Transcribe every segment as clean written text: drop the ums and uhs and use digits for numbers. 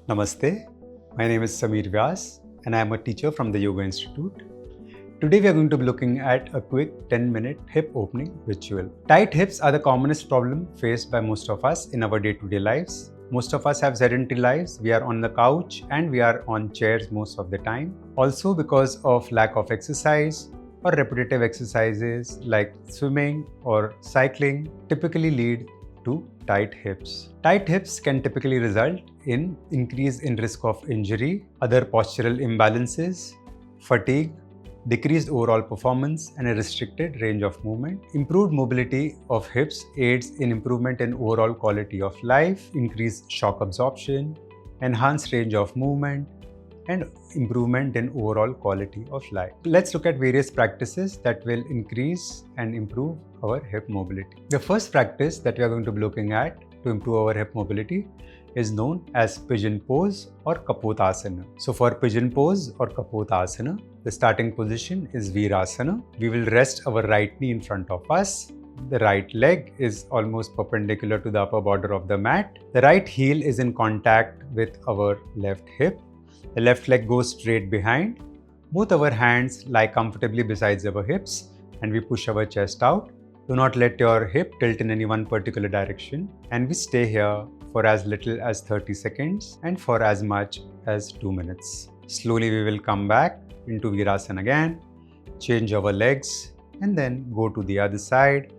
Namaste, my name is Sameer Vyas and I am a teacher from the Yoga Institute. Today we are going to be looking at a quick 10-minute hip opening ritual. Tight hips are the commonest problem faced by most of us in our day-to-day lives. Most of us have sedentary lives, we are on the couch and we are on chairs most of the time. Also because of lack of exercise or repetitive exercises like swimming or cycling typically lead to tight hips. Tight hips can typically result in increase in risk of injury, other postural imbalances, fatigue, decreased overall performance and a restricted range of movement. Improved mobility of hips aids in improvement in overall quality of life, increased shock absorption, enhanced range of movement, and improvement in overall quality of life. Let's look at various practices that will increase and improve our hip mobility. The first practice that we are going to be looking at to improve our hip mobility is known as pigeon pose or Kapotasana. So for pigeon pose or Kapotasana, the starting position is Virasana. We will rest our right knee in front of us. The right leg is almost perpendicular to the upper border of the mat. The right heel is in contact with our left hip. The left leg goes straight behind. Both our hands lie comfortably beside our hips and we push our chest out. Do not let your hip tilt in any one particular direction, and we stay here for as little as 30 seconds and for as much as 2 minutes. Slowly we will come back into Virasana again, change our legs and then go to the other side,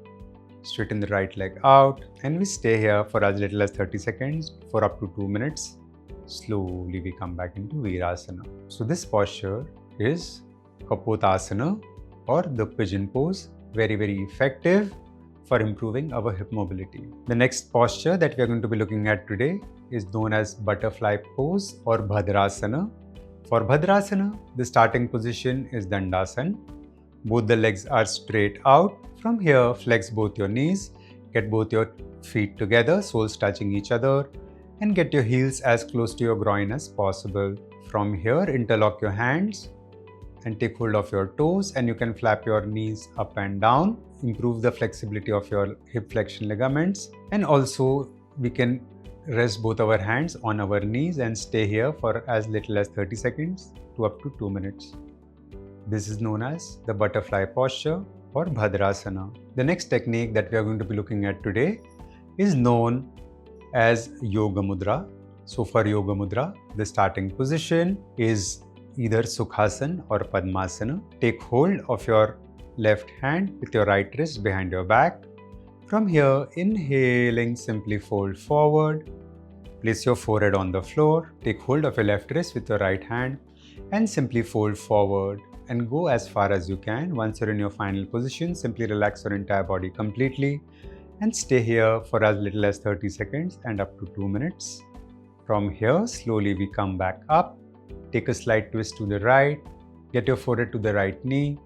straighten the right leg out, and we stay here for as little as 30 seconds for up to 2 minutes. Slowly we come back into Virasana. So this posture is Kapotasana or the pigeon pose. Very effective for improving our hip mobility. The next posture that we are going to be looking at today is known as butterfly pose or Bhadrasana. For Bhadrasana, the starting position is Dandasana. Both the legs are straight out. From here, flex both your knees, get both your feet together, soles touching each other, and get your heels as close to your groin as possible. From here, interlock your hands and take hold of your toes, and you can flap your knees up and down, improve the flexibility of your hip flexion ligaments, and also we can rest both our hands on our knees and stay here for as little as 30 seconds to up to 2 minutes. This is known as the butterfly posture or Bhadrasana. The next technique that we are going to be looking at today is known as Yoga Mudra. So for Yoga Mudra, the starting position is either Sukhasana or Padmasana. Take hold of your left hand with your right wrist behind your back. From here, inhaling, simply fold forward. Place your forehead on the floor. Take hold of your left wrist with your right hand and simply fold forward and go as far as you can. Once you're in your final position, simply relax your entire body completely and stay here for as little as 30 seconds and up to 2 minutes. From here, slowly we come back up. Take a slight twist to the right, get your forehead to the right knee,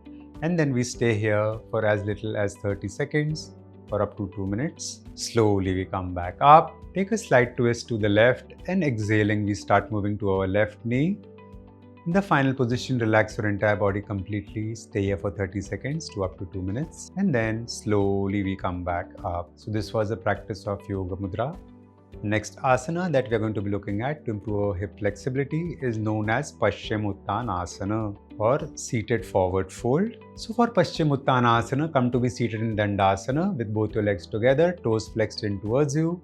and then we stay here for as little as 30 seconds or up to 2 minutes. Slowly we come back up, take a slight twist to the left, and exhaling we start moving to our left knee. In the final position, relax your entire body completely, stay here for 30 seconds to up to 2 minutes, and then slowly we come back up. So this was a practice of Yoga Mudra. Next asana that we are going to be looking at to improve our hip flexibility is known as Paschimottanasana or seated forward fold. So for Paschimottanasana, come to be seated in Dandasana with both your legs together, toes flexed in towards you.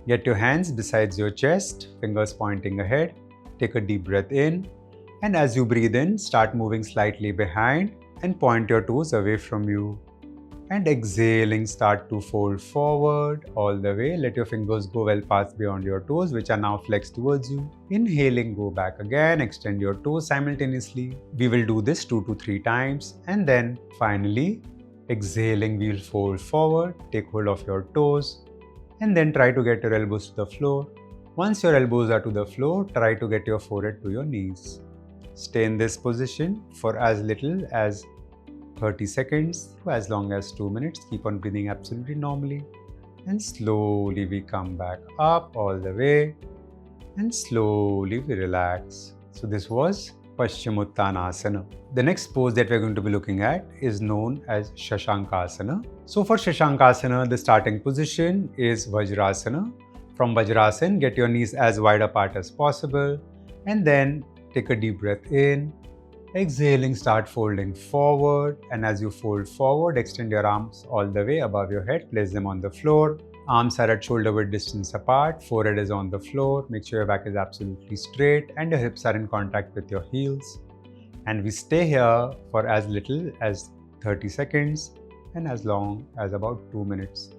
Get your hands beside your chest, fingers pointing ahead. Take a deep breath in, and as you breathe in, start moving slightly behind and point your toes away from you. And exhaling, start to fold forward all the way. Let your fingers go well past beyond your toes, which are now flexed towards you. Inhaling, go back again, extend your toes simultaneously. We will do this 2 to 3 times. And then finally, exhaling, we'll fold forward, take hold of your toes, and then try to get your elbows to the floor. Once your elbows are to the floor, try to get your forehead to your knees. Stay in this position for as little as 30 seconds to as long as 2 minutes. Keep on breathing absolutely normally. And slowly we come back up all the way. And slowly we relax. So this was Paschimottanasana. The next pose that we're going to be looking at is known as Shashankasana. So for Shashankasana, the starting position is Vajrasana. From Vajrasana, get your knees as wide apart as possible and then take a deep breath in. Exhaling, start folding forward, and as you fold forward, extend your arms all the way above your head, place them on the floor. Arms are at shoulder width distance apart, forehead is on the floor, make sure your back is absolutely straight and your hips are in contact with your heels. And we stay here for as little as 30 seconds and as long as about 2 minutes.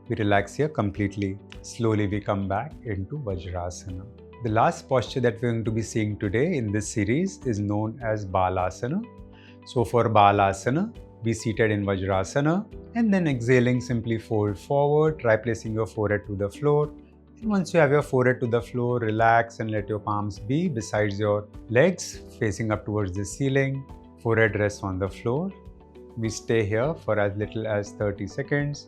We relax here completely. Slowly we come back into Vajrasana. The last posture that we're going to be seeing today in this series is known as Balasana. So for Balasana, be seated in Vajrasana and then exhaling, simply fold forward, try placing your forehead to the floor. And once you have your forehead to the floor, relax and let your palms be besides your legs facing up towards the ceiling. Forehead rests on the floor. We stay here for as little as 30 seconds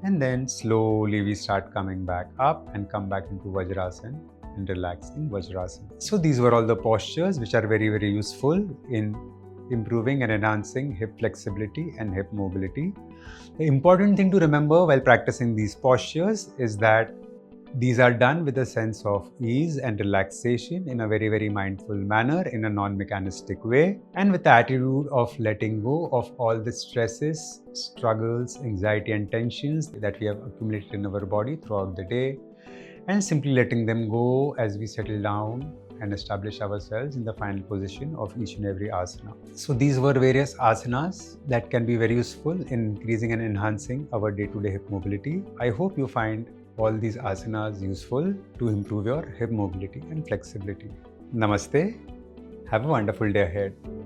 and then slowly we start coming back up and come back into Vajrasana and relax in Vajrasana. So these were all the postures which are very, very useful in improving and enhancing hip flexibility and hip mobility. The important thing to remember while practicing these postures is that these are done with a sense of ease and relaxation in a very, very mindful manner, in a non-mechanistic way, and with the attitude of letting go of all the stresses, struggles, anxiety and tensions that we have accumulated in our body throughout the day, and simply letting them go as we settle down and establish ourselves in the final position of each and every asana. So these were various asanas that can be very useful in increasing and enhancing our day-to-day hip mobility. I hope you find all these asanas useful to improve your hip mobility and flexibility. Namaste. Have a wonderful day ahead.